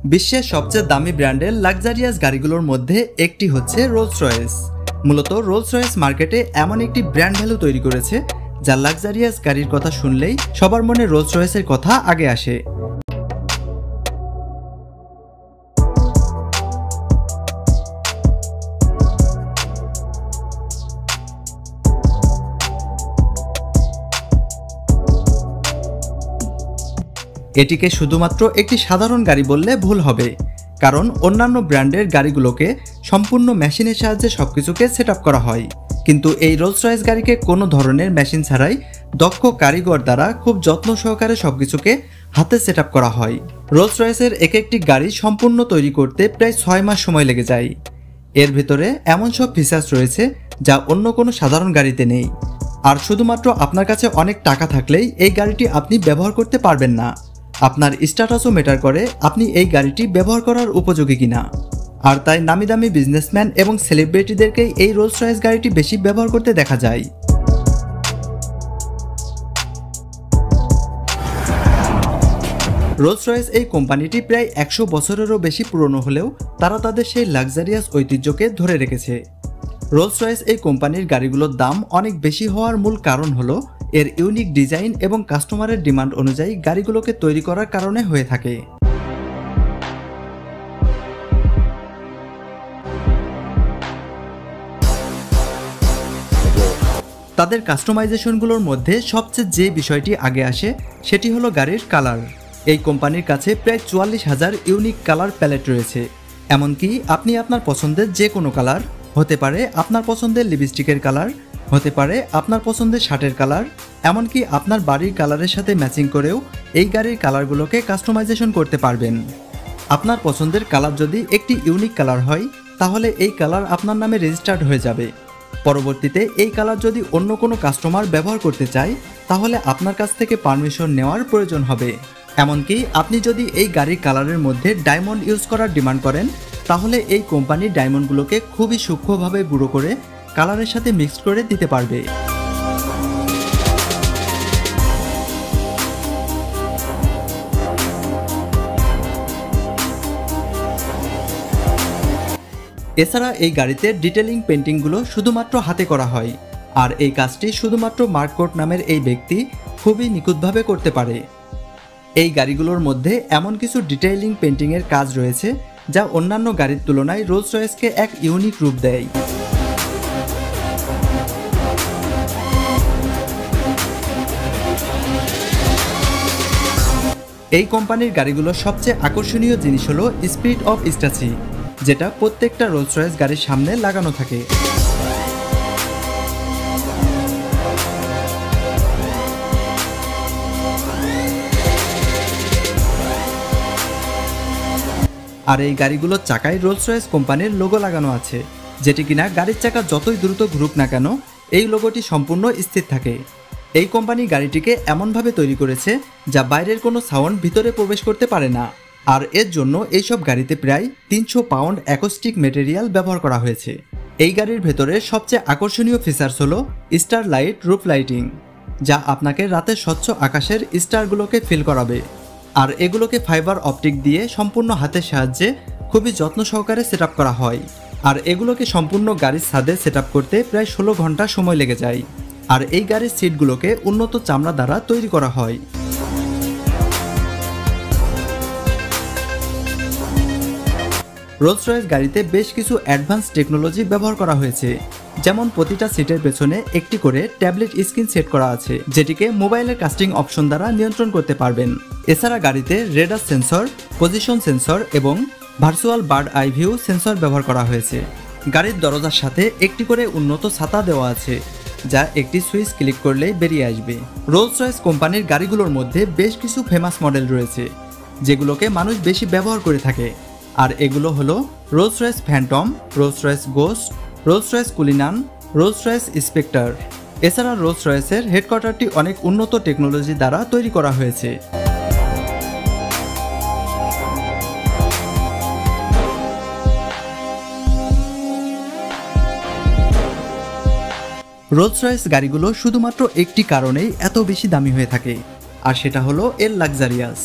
বিশ্বের সবচেয়ে দামি ব্র্যান্ডের লাক্সারিয়াস গাড়িগুলোর মধ্যে একটি হচ্ছে রোলস রয়েস। মূলত রোলস রয়েস মার্কেটে এমন একটি ব্র্যান্ড ভ্যালু তৈরি করেছে যা লাক্সারিয়াস গাড়ির কথা শুনলেই সবার মনে রোলস রয়েসের কথা আগে আসে। এটিকে শুধুমাত্র একটি সাধারণ গাড়ি বললে ভুল হবে, কারণ অন্যান্য ব্র্যান্ডের গাড়িগুলোকে সম্পূর্ণ মেশিনের সাহায্যে সবকিছুকে সেট আপ করা হয়, কিন্তু এই রোলস রয়েস গাড়িকে কোনো ধরনের মেশিন ছাড়াই দক্ষ কারিগর দ্বারা খুব যত্ন সহকারে সবকিছুকে হাতে সেট আপ করা হয়। রোলস রয়েসের এক একটি গাড়ি সম্পূর্ণ তৈরি করতে প্রায় 6 মাস সময় লেগে যায়। এর ভিতরে এমন সব ফিচার্স রয়েছে যা অন্য কোনো সাধারণ গাড়িতে নেই, আর শুধুমাত্র আপনার কাছে অনেক টাকা থাকলেই এই গাড়িটি আপনি ব্যবহার করতে পারবেন না। আপনার স্ট্যাটাসও ম্যাটার করে আপনি এই গাড়িটি ব্যবহার করার উপযোগী কিনা। আর তাই নামি দামি বিজনেসম্যান এবং সেলিব্রিটিদেরকেই এই রোলস রয়েস গাড়িটি বেশি ব্যবহার করতে দেখা যায়। রোলস রয়েস এই কোম্পানিটি প্রায় 100 বছরেরও বেশি পুরনো হলেও তারা তাদের সেই লাক্সারিয়াস ঐতিহ্যকে ধরে রেখেছে। রোলস রয়েস এই কোম্পানির গাড়িগুলোর দাম অনেক বেশি হওয়ার মূল কারণ হলো এর ইউনিক ডিজাইন এবং কাস্টমারের ডিমান্ড অনুযায়ী গাড়িগুলোকে তৈরি করার কারণে হয়ে থাকে। তাদের কাস্টমাইজেশনগুলোর মধ্যে সবচেয়ে যে বিষয়টি আগে আসে সেটি হলো গাড়ির কালার। এই কোম্পানির কাছে প্রায় 44,000 ইউনিক কালার প্যালেট রয়েছে। এমনকি আপনি আপনার পছন্দের যে কোনো কালার, হতে পারে আপনার পছন্দের লিপস্টিকের কালার, হতে পারে আপনার পছন্দের শার্টের কালার, এমনকি আপনার বাড়ির কালারের সাথে ম্যাচিং করেও এই গাড়ির কালারগুলোকে কাস্টমাইজেশন করতে পারবেন। আপনার পছন্দের কালার যদি একটি ইউনিক কালার হয় তাহলে এই কালার আপনার নামে রেজিস্টার্ড হয়ে যাবে। পরবর্তীতে এই কালার যদি অন্য কোনো কাস্টমার ব্যবহার করতে চায় তাহলে আপনার কাছ থেকে পারমিশন নেওয়ার প্রয়োজন হবে। এমনকি আপনি যদি এই গাড়ির কালারের মধ্যে ডায়মন্ড ইউজ করার ডিমান্ড করেন তাহলে এই কোম্পানির ডায়মন্ডগুলোকে খুবই সূক্ষ্মভাবে গুঁড়ো করে কালারের সাথে মিক্স করে দিতে পারবে। এছাড়া এই গাড়িতে ডিটেলিং পেন্টিংগুলো শুধুমাত্র হাতে করা হয়, আর এই কাজটি শুধুমাত্র মার্ক কোট নামের এই ব্যক্তি খুবই নিখুঁতভাবে করতে পারে। এই গাড়িগুলোর মধ্যে এমন কিছু ডিটেইলিং পেন্টিংয়ের কাজ রয়েছে যা অন্যান্য গাড়ির তুলনায় রোলস রয়েসকে এক ইউনিক রূপ দেয়। এই কোম্পানির গাড়িগুলোর সবচেয়ে আকর্ষণীয় জিনিস হলো স্পিরিট অফ স্ট্যাচি, যেটা প্রত্যেকটা রোলস রয়েস গাড়ির সামনে লাগানো থাকে। আর এই গাড়িগুলোর চাকায় রোলস রয়েস কোম্পানির লোগো লাগানো আছে, যেটি কিনা গাড়ির চাকা যতই দ্রুত ঘুরুক না কেন এই লোগোটি সম্পূর্ণ স্থির থাকে। এই কোম্পানি গাড়িটিকে এমনভাবে তৈরি করেছে যা বাইরের কোনো সাউন্ড ভিতরে প্রবেশ করতে পারে না, আর এর জন্য এইসব গাড়িতে প্রায় 300 পাউন্ড অ্যাকোস্টিক ম্যাটেরিয়াল ব্যবহার করা হয়েছে। এই গাড়ির ভেতরে সবচেয়ে আকর্ষণীয় ফিচার্স হলো স্টার লাইট রুফ লাইটিং, যা আপনাকে রাতের স্বচ্ছ আকাশের স্টারগুলোকে ফিল করাবে। আর এগুলোকে ফাইবার অপটিক দিয়ে সম্পূর্ণ হাতের সাহায্যে খুবই যত্ন সহকারে সেট আপ করা হয়, আর এগুলোকে সম্পূর্ণ গাড়ির ছাদে সেট আপ করতে প্রায় 16 ঘন্টা সময় লেগে যায়। আর এই গাড়ির সিটগুলোকে উন্নত চামড়া দ্বারা তৈরি করা হয়। রোলস রয়েস গাড়িতে বেশ কিছু অ্যাডভান্স টেকনোলজি ব্যবহার করা হয়েছে, যেমন প্রতিটা সিটের পেছনে একটি করে ট্যাবলেট স্ক্রিন সেট করা আছে, যেটিকে মোবাইলের কাস্টিং অপশন দ্বারা নিয়ন্ত্রণ করতে পারবেন। এছাড়া গাড়িতে রেডার সেন্সর, পজিশন সেন্সর এবং virtual bird eye view sensor ব্যবহার করা হয়েছে। গাড়ির দরজার সাথে একটি করে উন্নত ছাতা দেওয়া আছে, যা একটি সুইচ ক্লিক করলেই বেরিয়ে আসবে। রোলস রয়েস কোম্পানির গাড়িগুলোর মধ্যে বেশ কিছু ফেমাস মডেল রয়েছে যেগুলোকে মানুষ বেশি ব্যবহার করে থাকে, আর এগুলো হলো Rolls Royce Phantom, Rolls Royce ghost, Rolls Royce Cullinan, Rolls Royce spectre. এছাড়া রোলস রয়েসের হেডকোয়ার্টারটি অনেক উন্নত টেকনোলজি দ্বারা তৈরি করা হয়েছে। রোলস রয়েস গাড়িগুলো শুধুমাত্র একটি কারণেই এত বেশি দামি হয়ে থাকে, আর সেটা হলো এর লাক্সারিয়াস।